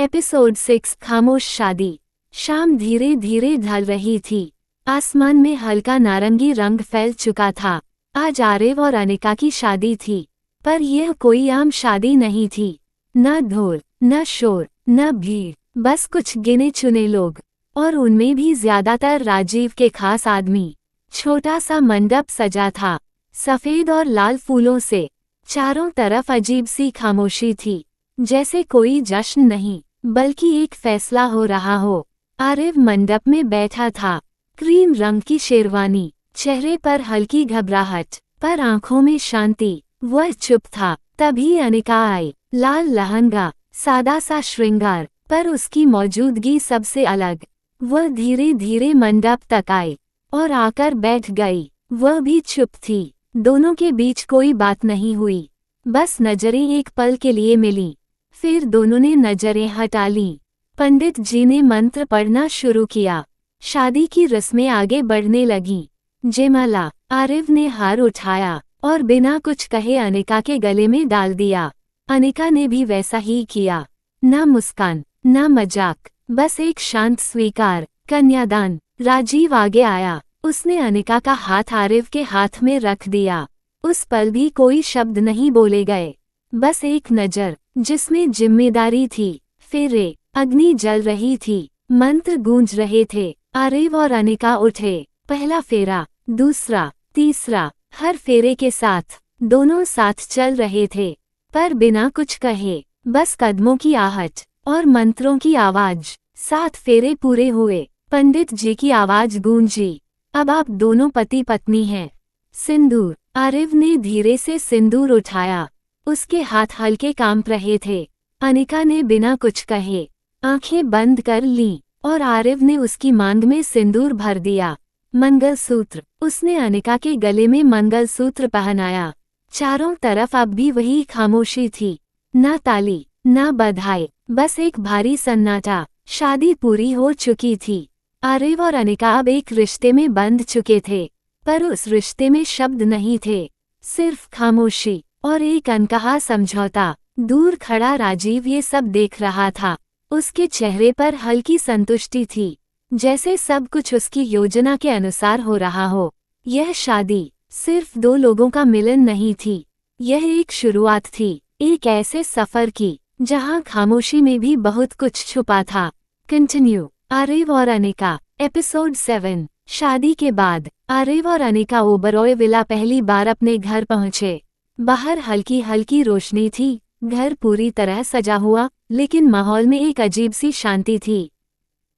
Episode 6 खामोश शादी। शाम धीरे धीरे ढल रही थी। आसमान में हल्का नारंगी रंग फैल चुका था। आज आरव और अनिका की शादी थी, पर यह कोई आम शादी नहीं थी। न ढोल, न शोर, न भीड़, बस कुछ गिने चुने लोग, और उनमें भी ज्यादातर राजीव के खास आदमी। छोटा सा मंडप सजा था, सफेद और लाल फूलों से। चारों तरफ अजीब सी खामोशी थी, जैसे कोई जश्न नहीं बल्कि एक फैसला हो रहा हो। आरव मंडप में बैठा था, क्रीम रंग की शेरवानी, चेहरे पर हल्की घबराहट पर आंखों में शांति। वह चुप था। तभी अनिका आई। लाल लहंगा, सादा सा श्रृंगार, पर उसकी मौजूदगी सबसे अलग। वह धीरे धीरे मंडप तक आई और आकर बैठ गई। वह भी चुप थी। दोनों के बीच कोई बात नहीं हुई, बस नजरें एक पल के लिए मिली। फिर दोनों ने नजरें हटा लीं। पंडित जी ने मंत्र पढ़ना शुरू किया। शादी की रस्में आगे बढ़ने लगीं। जयमाला। आरव ने हार उठाया और बिना कुछ कहे अनिका के गले में डाल दिया। अनिका ने भी वैसा ही किया। न मुस्कान, न मजाक, बस एक शांत स्वीकार। कन्यादान। राजीव आगे आया। उसने अनिका का हाथ आरव के हाथ में रख दिया। उस पल भी कोई शब्द नहीं बोले गए, बस एक नजर जिसमें जिम्मेदारी थी। फेरे। अग्नि जल रही थी, मंत्र गूंज रहे थे। आरव और अनिका उठे। पहला फेरा, दूसरा, तीसरा। हर फेरे के साथ दोनों साथ चल रहे थे, पर बिना कुछ कहे, बस कदमों की आहट और मंत्रों की आवाज। 7 फेरे पूरे हुए। पंडित जी की आवाज गूंजी, अब आप दोनों पति पत्नी हैं। सिंदूर। आरव ने धीरे से सिंदूर उठाया। उसके हाथ हल्के कांप रहे थे। अनिका ने बिना कुछ कहे आंखें बंद कर लीं और आरव ने उसकी मांग में सिंदूर भर दिया। मंगलसूत्र। उसने अनिका के गले में मंगलसूत्र पहनाया। चारों तरफ अब भी वही खामोशी थी। न ताली, न बधाई, बस एक भारी सन्नाटा। शादी पूरी हो चुकी थी। आरव और अनिका अब एक रिश्ते में बंध चुके थे, पर उस रिश्ते में शब्द नहीं थे, सिर्फ खामोशी और एक अनकहा समझौता। दूर खड़ा राजीव ये सब देख रहा था। उसके चेहरे पर हल्की संतुष्टि थी, जैसे सब कुछ उसकी योजना के अनुसार हो रहा हो। यह शादी सिर्फ 2 लोगों का मिलन नहीं थी, यह एक शुरुआत थी, एक ऐसे सफर की जहां खामोशी में भी बहुत कुछ छुपा था। कंटिन्यू। आरव और अनिका। एपिसोड 7। शादी के बाद आरव और अनिका ओबरॉय विला पहली बार अपने घर पहुंचे। बाहर हल्की हल्की रोशनी थी। घर पूरी तरह सजा हुआ, लेकिन माहौल में एक अजीब सी शांति थी।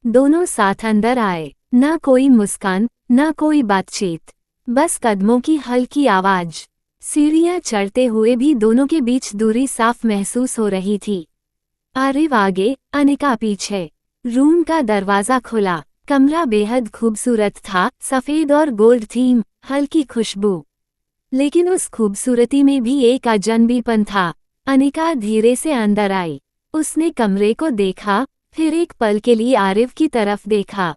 दोनों साथ अंदर आए। न कोई मुस्कान, न कोई बातचीत, बस कदमों की हल्की आवाज। सीढ़ियां चढ़ते हुए भी दोनों के बीच दूरी साफ महसूस हो रही थी। आरव आगे, अनिका पीछे। रूम का दरवाजा खुला। कमरा बेहद खूबसूरत था, सफेद और गोल्ड थीम, हल्की खुशबू। लेकिन उस खूबसूरती में भी एक अजनबीपन था। अनिका धीरे से अंदर आई। उसने कमरे को देखा, फिर एक पल के लिए आरव की तरफ देखा।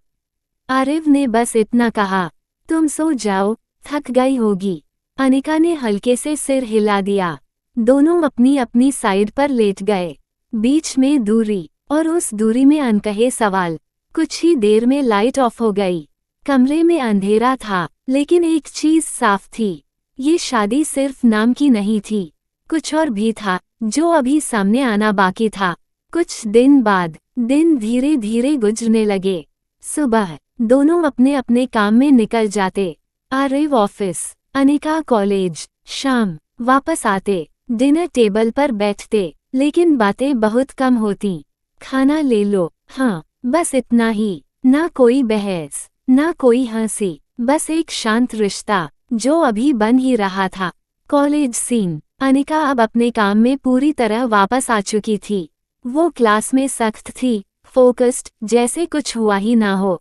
आरव ने बस इतना कहा, तुम सो जाओ, थक गई होगी। अनिका ने हल्के से सिर हिला दिया। दोनों अपनी अपनी साइड पर लेट गए। बीच में दूरी, और उस दूरी में अनकहे सवाल। कुछ ही देर में लाइट ऑफ हो गई। कमरे में अंधेरा था, लेकिन एक चीज साफ थी, ये शादी सिर्फ नाम की नहीं थी, कुछ और भी था जो अभी सामने आना बाकी था। कुछ दिन बाद दिन धीरे धीरे गुजरने लगे। सुबह दोनों अपने अपने काम में निकल जाते। Aarav office, Anika college. शाम वापस आते, डिनर टेबल पर बैठते, लेकिन बातें बहुत कम होती। खाना ले लो, हाँ, बस इतना ही। ना कोई बहस, ना कोई हंसी, बस एक शांत रिश्ता जो अभी बन ही रहा था। College scene. अनिका अब अपने काम में पूरी तरह वापस आ चुकी थी। वो क्लास में सख्त थी, फोकस्ड, जैसे कुछ हुआ ही ना हो।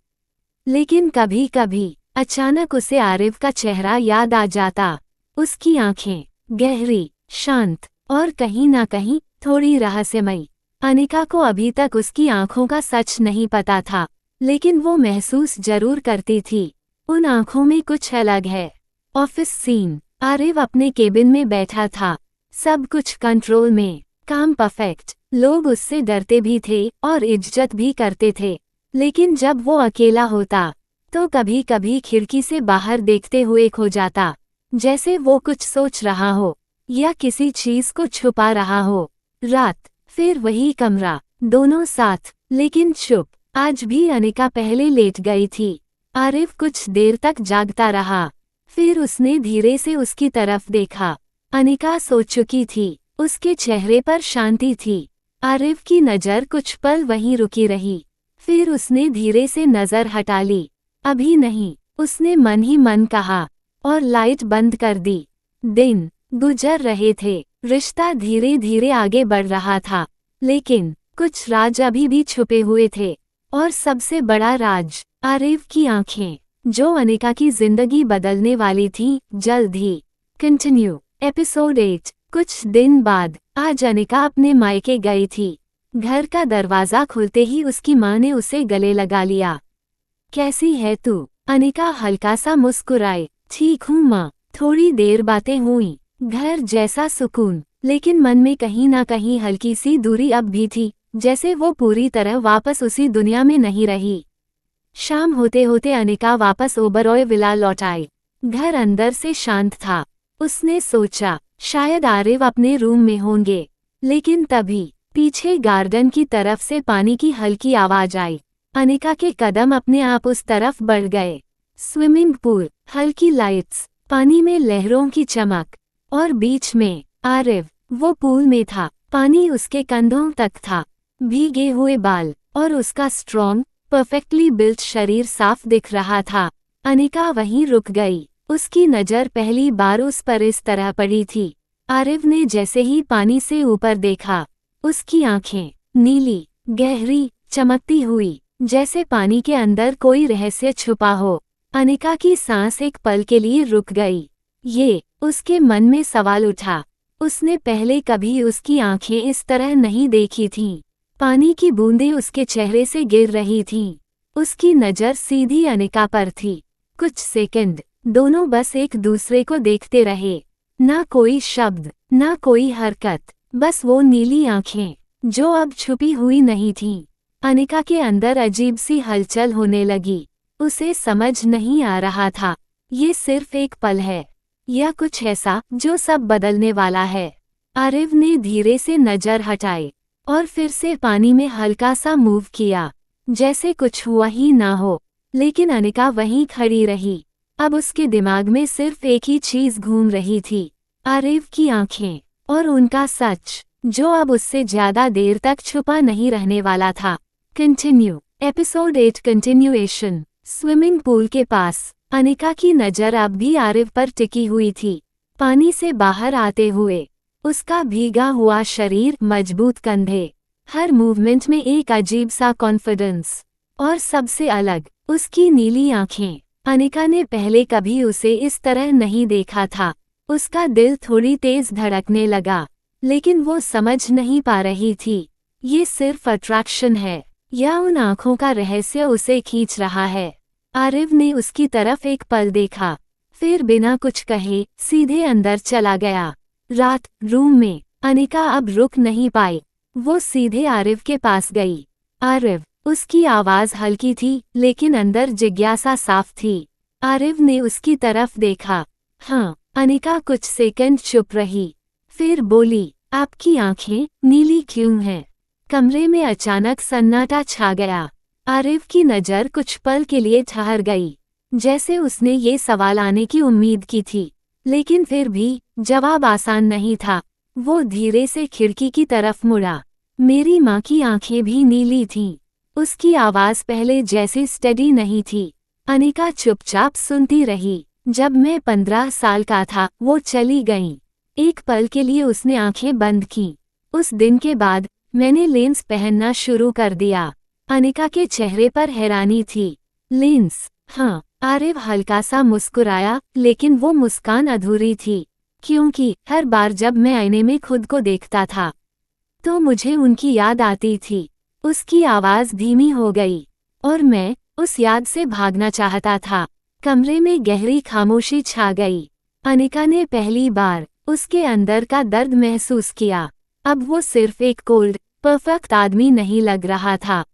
लेकिन कभी कभी अचानक उसे आरव का चेहरा याद आ जाता। उसकी आंखें गहरी, शांत और कहीं ना कहीं थोड़ी रहस्यमयी। अनिका को अभी तक उसकी आंखों का सच नहीं पता था, लेकिन वो महसूस जरूर करती थी, उन आंखों में कुछ अलग है। Office scene. आरव अपने केबिन में बैठा था, सब कुछ कंट्रोल में, काम परफेक्ट, लोग उससे डरते भी थे और इज्जत भी करते थे। लेकिन जब वो अकेला होता तो कभी कभी खिड़की से बाहर देखते हुए खो जाता, जैसे वो कुछ सोच रहा हो या किसी चीज को छुपा रहा हो। रात, फिर वही कमरा, दोनों साथ लेकिन चुप। आज भी अनिका पहले लेट गई थी। आरिफ कुछ देर तक जागता रहा, फिर उसने धीरे से उसकी तरफ देखा। अनिका सो चुकी थी, उसके चेहरे पर शांति थी। आरिफ की नज़र कुछ पल वहीं रुकी रही, फिर उसने धीरे से नज़र हटा ली। अभी नहीं, उसने मन ही मन कहा, और लाइट बंद कर दी। दिन गुजर रहे थे, रिश्ता धीरे धीरे आगे बढ़ रहा था, लेकिन कुछ राज अभी भी छुपे हुए थे। और सबसे बड़ा राज, आरिफ की आंखें, जो अनिका की जिंदगी बदलने वाली थी, जल्द ही। कंटिन्यू। एपिसोड 8। कुछ दिन बाद आज अनिका अपने मायके गई थी। घर का दरवाजा खुलते ही उसकी माँ ने उसे गले लगा लिया। कैसी है तू? अनिका हल्का सा मुस्कुराई। ठीक हूँ माँ। थोड़ी देर बातें हुई, घर जैसा सुकून, लेकिन मन में कहीं ना कहीं हल्की सी दूरी अब भी थी, जैसे वो पूरी तरह वापस उसी दुनिया में नहीं रही। शाम होते होते अनिका वापस ओबरॉय विला लौट आई। घर अंदर से शांत था। उसने सोचा शायद आरिफ अपने रूम में होंगे, लेकिन तभी पीछे गार्डन की तरफ से पानी की हल्की आवाज आई। अनिका के कदम अपने आप उस तरफ बढ़ गए। स्विमिंग पूल, हल्की लाइट्स, पानी में लहरों की चमक, और बीच में आरिफ। वो पूल में था, पानी उसके कंधों तक था। भीगे हुए बाल और उसका स्ट्रॉन्ग, परफेक्टली बिल्ट शरीर साफ दिख रहा था। अनिका वहीं रुक गई। उसकी नज़र पहली बार उस पर इस तरह पड़ी थी। आरिफ ने जैसे ही पानी से ऊपर देखा, उसकी आंखें नीली, गहरी, चमकती हुई, जैसे पानी के अंदर कोई रहस्य छुपा हो। अनिका की सांस एक पल के लिए रुक गई। ये उसके मन में सवाल उठा, उसने पहले कभी उसकी आंखें इस तरह नहीं देखी थीं। पानी की बूंदें उसके चेहरे से गिर रही थीं। उसकी नज़र सीधी अनिका पर थी। कुछ सेकंड दोनों बस एक दूसरे को देखते रहे। ना कोई शब्द, ना कोई हरकत, बस वो नीली आंखें, जो अब छुपी हुई नहीं थीं। अनिका के अंदर अजीब सी हलचल होने लगी। उसे समझ नहीं आ रहा था, ये सिर्फ एक पल है या कुछ ऐसा जो सब बदलने वाला है। आरिफ ने धीरे से नज़र हटाई और फिर से पानी में हल्का सा मूव किया, जैसे कुछ हुआ ही ना हो। लेकिन अनिका वहीं खड़ी रही। अब उसके दिमाग में सिर्फ एक ही चीज घूम रही थी, आरिफ की आंखें और उनका सच, जो अब उससे ज्यादा देर तक छुपा नहीं रहने वाला था। Continue. Episode 8 continuation. Swimming pool के पास अनिका की नज़र अब भी आरिफ पर टिकी हुई थी। पानी से बाहर आते हुए उसका भीगा हुआ शरीर, मजबूत कंधे, हर मूवमेंट में एक अजीब सा कॉन्फिडेंस, और सबसे अलग उसकी नीली आंखें। अनिका ने पहले कभी उसे इस तरह नहीं देखा था। उसका दिल थोड़ी तेज धड़कने लगा, लेकिन वो समझ नहीं पा रही थी, ये सिर्फ अट्रैक्शन है या उन आंखों का रहस्य उसे खींच रहा है। आरिफ ने उसकी तरफ एक पल देखा, फिर बिना कुछ कहे सीधे अंदर चला गया। रात, रूम में अनिका अब रुक नहीं पाई। वो सीधे आरिफ के पास गई। आरिफ। उसकी आवाज़ हल्की थी, लेकिन अंदर जिज्ञासा साफ थी। आरिफ ने उसकी तरफ देखा। हाँ। अनिका कुछ सेकंड चुप रही, फिर बोली, आपकी आंखें नीली क्यों हैं? कमरे में अचानक सन्नाटा छा गया। आरिफ की नज़र कुछ पल के लिए ठहर गई, जैसे उसने ये सवाल आने की उम्मीद की थी, लेकिन फिर भी जवाब आसान नहीं था। वो धीरे से खिड़की की तरफ मुड़ा। मेरी माँ की आंखें भी नीली थीं। उसकी आवाज़ पहले जैसी स्टेडी नहीं थी। अनिका चुपचाप सुनती रही। जब मैं 15 साल का था, वो चली गईं। एक पल के लिए उसने आंखें बंद कीं। उस दिन के बाद मैंने लेंस पहनना शुरू कर दिया। अनिका के चेहरे पर हैरानी थी। लेंस? हाँ। आरिफ हल्का सा मुस्कुराया, लेकिन वो मुस्कान अधूरी थी, क्योंकि हर बार जब मैं आईने में खुद को देखता था तो मुझे उनकी याद आती थी। उसकी आवाज़ धीमी हो गई, और मैं उस याद से भागना चाहता था। कमरे में गहरी खामोशी छा गई। अनिका ने पहली बार उसके अंदर का दर्द महसूस किया। अब वो सिर्फ एक कोल्ड, परफेक्ट आदमी नहीं लग रहा था,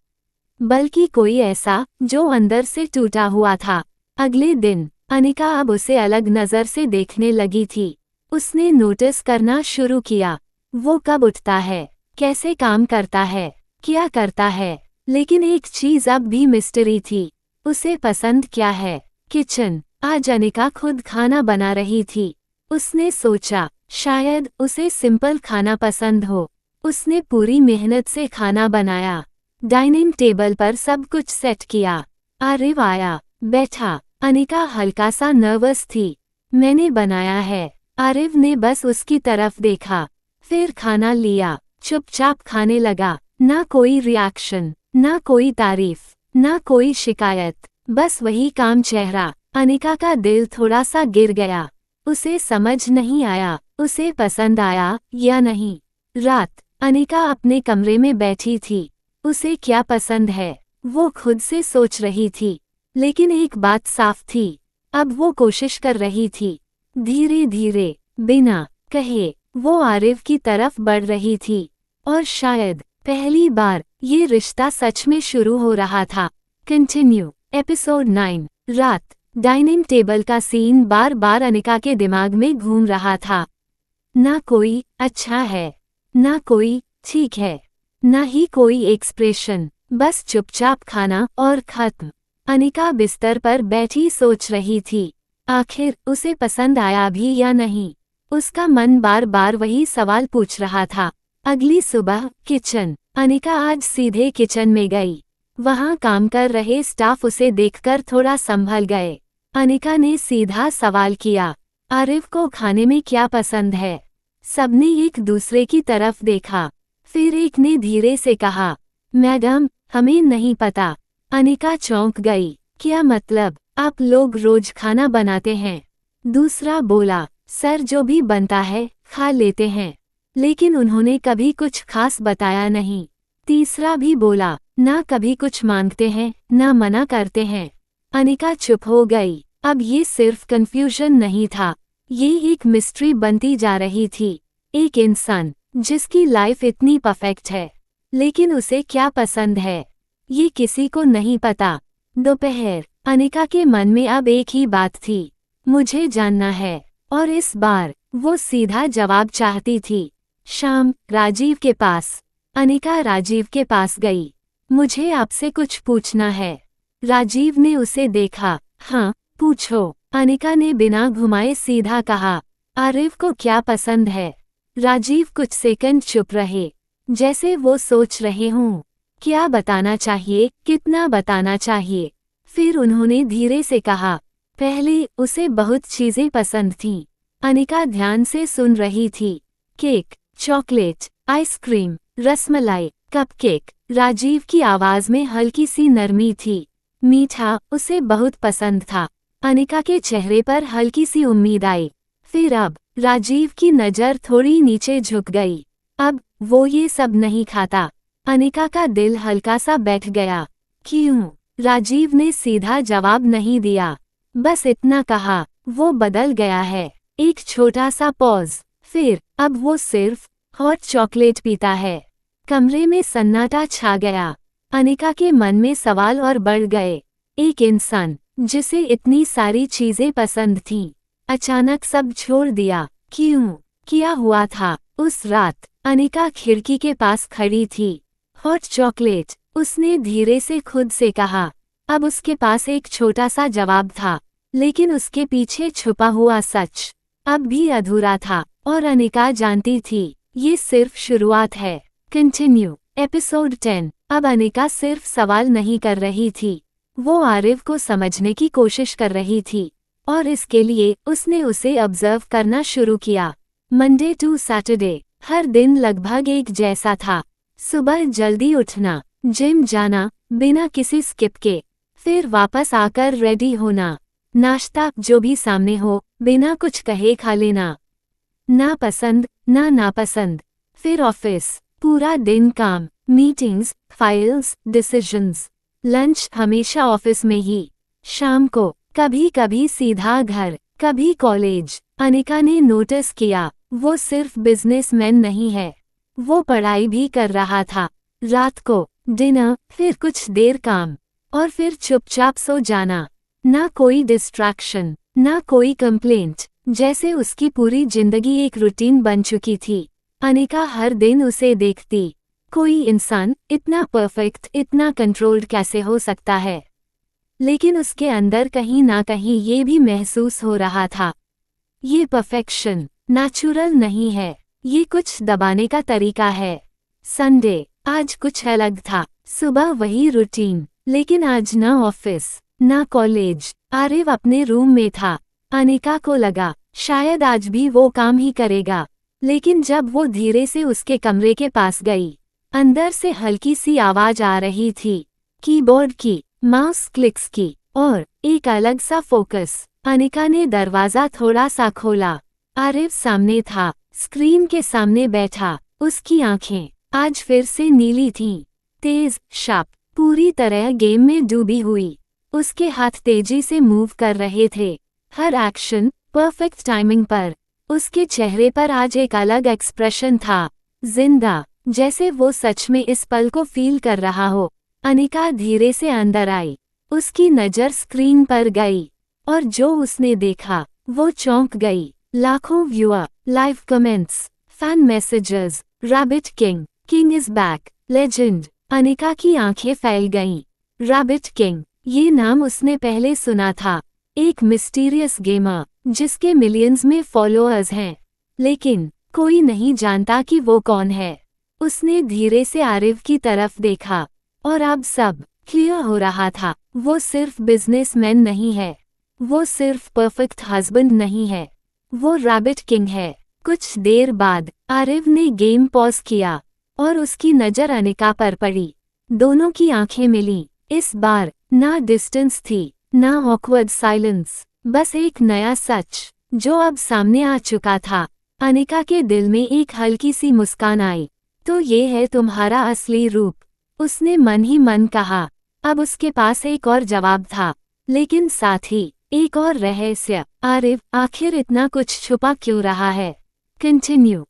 बल्कि कोई ऐसा जो अंदर से टूटा हुआ था। अगले दिन अनिका अब उसे अलग नज़र से देखने लगी थी। उसने नोटिस करना शुरू किया, वो कब उठता है, कैसे काम करता है, क्या करता है। लेकिन एक चीज़ अब भी मिस्ट्री थी, उसे पसंद क्या है। किचन। आज अनिका खुद खाना बना रही थी। उसने सोचा शायद उसे सिंपल खाना पसंद हो। उसने पूरी मेहनत से खाना बनाया। डाइनिंग टेबल पर सब कुछ सेट किया। आरिव आया, बैठा। अनिका हल्का सा नर्वस थी। मैंने बनाया है। आरिव ने बस उसकी तरफ देखा, फिर खाना लिया, चुपचाप खाने लगा। ना कोई रिएक्शन, ना कोई तारीफ, ना कोई शिकायत, बस वही काम चेहरा। अनिका का दिल थोड़ा सा गिर गया। उसे समझ नहीं आया उसे पसंद आया या नहीं। रात अनिका अपने कमरे में बैठी थी। उसे क्या पसंद है, वो खुद से सोच रही थी। लेकिन एक बात साफ थी, अब वो कोशिश कर रही थी। धीरे धीरे, बिना कहे, वो आरिव की तरफ बढ़ रही थी। और शायद पहली बार ये रिश्ता सच में शुरू हो रहा था। कंटिन्यू। एपिसोड 9। रात। डाइनिंग टेबल का सीन बार बार अनिका के दिमाग में घूम रहा था। ना कोई अच्छा है, ना कोई ठीक है, ना ही कोई एक्सप्रेशन, बस चुपचाप खाना और खत्म। अनिका बिस्तर पर बैठी सोच रही थी, आखिर उसे पसंद आया भी या नहीं। उसका मन बार बार वही सवाल पूछ रहा था। अगली सुबह किचन। अनिका आज सीधे किचन में गई। वहाँ काम कर रहे स्टाफ उसे देखकर थोड़ा संभल गए। अनिका ने सीधा सवाल किया, आरिव को खाने में क्या पसंद है। सबने एक दूसरे की तरफ देखा। फिर एक ने धीरे से कहा, मैडम, हमें नहीं पता। अनिका चौंक गई। क्या मतलब, आप लोग रोज खाना बनाते हैं? दूसरा बोला, सर जो भी बनता है खा लेते हैं। लेकिन उन्होंने कभी कुछ खास बताया नहीं। तीसरा भी बोला, ना कभी कुछ मांगते हैं ना मना करते हैं। अनिका चुप हो गई। अब ये सिर्फ कंफ्यूजन नहीं था, ये एक मिस्ट्री बनती जा रही थी। एक इंसान जिसकी लाइफ इतनी परफेक्ट है, लेकिन उसे क्या पसंद है, ये किसी को नहीं पता। दोपहर। अनिका के मन में अब एक ही बात थी, मुझे जानना है। और इस बार वो सीधा जवाब चाहती थी। शाम। राजीव के पास। अनिका राजीव के पास गई। मुझे आपसे कुछ पूछना है। राजीव ने उसे देखा। हाँ, पूछो। अनिका ने बिना घुमाए सीधा कहा, आरिव को क्या पसंद है। राजीव कुछ सेकंड चुप रहे, जैसे वो सोच रहे हों, क्या बताना चाहिए, कितना बताना चाहिए। फिर उन्होंने धीरे से कहा, पहले उसे बहुत चीजें पसंद थीं। अनिका ध्यान से सुन रही थी। Cake, chocolate, ice cream, rasmalai, cupcake. Rajiv की आवाज में हल्की सी नरमी थी। मीठा उसे बहुत पसंद था। अनिका के चेहरे पर हल्की सी उम्मीद आई। फिर अब राजीव की नज़र थोड़ी नीचे झुक गई। अब वो ये सब नहीं खाता। अनिका का दिल हल्का सा बैठ गया। क्यों? राजीव ने सीधा जवाब नहीं दिया, बस इतना कहा, वो बदल गया है। एक छोटा सा पॉज। फिर अब वो सिर्फ हॉट चॉकलेट पीता है। कमरे में सन्नाटा छा गया। अनिका के मन में सवाल और बढ़ गए। एक इंसान जिसे इतनी सारी चीजें पसंद थीं, अचानक सब छोड़ दिया। क्यों? क्या हुआ था? उस रात अनिका खिड़की के पास खड़ी थी। हॉट चॉकलेट, उसने धीरे से खुद से कहा। अब उसके पास एक छोटा सा जवाब था, लेकिन उसके पीछे छुपा हुआ सच अब भी अधूरा था। और अनिका जानती थी, ये सिर्फ शुरुआत है। कंटिन्यू। एपिसोड 10। अब अनिका सिर्फ सवाल नहीं कर रही थी, वो आरिव को समझने की कोशिश कर रही थी। और इसके लिए उसने उसे ऑब्जर्व करना शुरू किया। मंडे टू सैटरडे हर दिन लगभग एक जैसा था। सुबह जल्दी उठना, जिम जाना बिना किसी स्किप के, फिर वापस आकर रेडी होना, नाश्ता जो भी सामने हो बिना कुछ कहे खा लेना, ना पसंद ना नापसंद। फिर ऑफिस, पूरा दिन काम, मीटिंग्स, फाइल्स, डिसीजंस। लंच हमेशा ऑफिस में ही। शाम को कभी कभी सीधा घर, कभी कॉलेज। अनिका ने नोटिस किया, वो सिर्फ बिजनेसमैन नहीं है, वो पढ़ाई भी कर रहा था। रात को डिनर, फिर कुछ देर काम, और फिर चुपचाप सो जाना। ना कोई डिस्ट्रैक्शन, ना कोई कंप्लेंट, जैसे उसकी पूरी जिंदगी एक रूटीन बन चुकी थी। अनिका हर दिन उसे देखती। कोई इंसान इतना परफेक्ट, इतना कंट्रोल्ड कैसे हो सकता है? लेकिन उसके अंदर कहीं ना कहीं ये भी महसूस हो रहा था, ये परफेक्शन नेचुरल नहीं है, ये कुछ दबाने का तरीका है। संडे, आज कुछ अलग था। सुबह वही रूटीन, लेकिन आज ना ऑफिस ना कॉलेज। आरिव अपने रूम में था। अनिका को लगा शायद आज भी वो काम ही करेगा, लेकिन जब वो धीरे से उसके कमरे के पास गई, अंदर से हल्की सी आवाज आ रही थी, कीबोर्ड की, माउस क्लिक्स की, और एक अलग सा फोकस। अनिका ने दरवाजा थोड़ा सा खोला। आरिव सामने था, स्क्रीन के सामने बैठा। उसकी आंखें आज फिर से नीली थीं, तेज, शार्प, पूरी तरह गेम में डूबी हुई। उसके हाथ तेजी से मूव कर रहे थे, हर एक्शन परफेक्ट टाइमिंग पर। उसके चेहरे पर आज एक अलग एक्सप्रेशन था, जिंदा, जैसे वो सच में इस पल को फील कर रहा हो। अनिका धीरे से अंदर आई। उसकी नज़र स्क्रीन पर गई, और जो उसने देखा वो चौंक गई। लाखों viewer, live comments, fan messages, rabbit king is back, legend. Anika की आंखें फैल गईं। रैबिट किंग, ये नाम उसने पहले सुना था, एक मिस्टीरियस गेमर जिसके मिलियंस में फॉलोअर्स हैं, लेकिन कोई नहीं जानता कि वो कौन है। उसने धीरे से आरिव की तरफ देखा, और अब सब क्लियर हो रहा था। वो सिर्फ बिजनेसमैन नहीं है, वो सिर्फ परफेक्ट हस्बैंड नहीं है, वो रैबिट किंग है। कुछ देर बाद आरिव ने गेम पॉज किया, और उसकी नज़र अनिका पर पड़ी। दोनों की आंखें मिली। इस बार ना डिस्टेंस थी, ना ऑकवर्ड साइलेंस, बस एक नया सच जो अब सामने आ चुका था। अनिका के दिल में एक हल्की सी मुस्कान आई। तो ये है तुम्हारा असली रूप, उसने मन ही मन कहा। अब उसके पास एक और जवाब था, लेकिन साथ ही एक और रहस्य। आरिव, आखिर इतना कुछ छुपा क्यों रहा है? कंटिन्यू।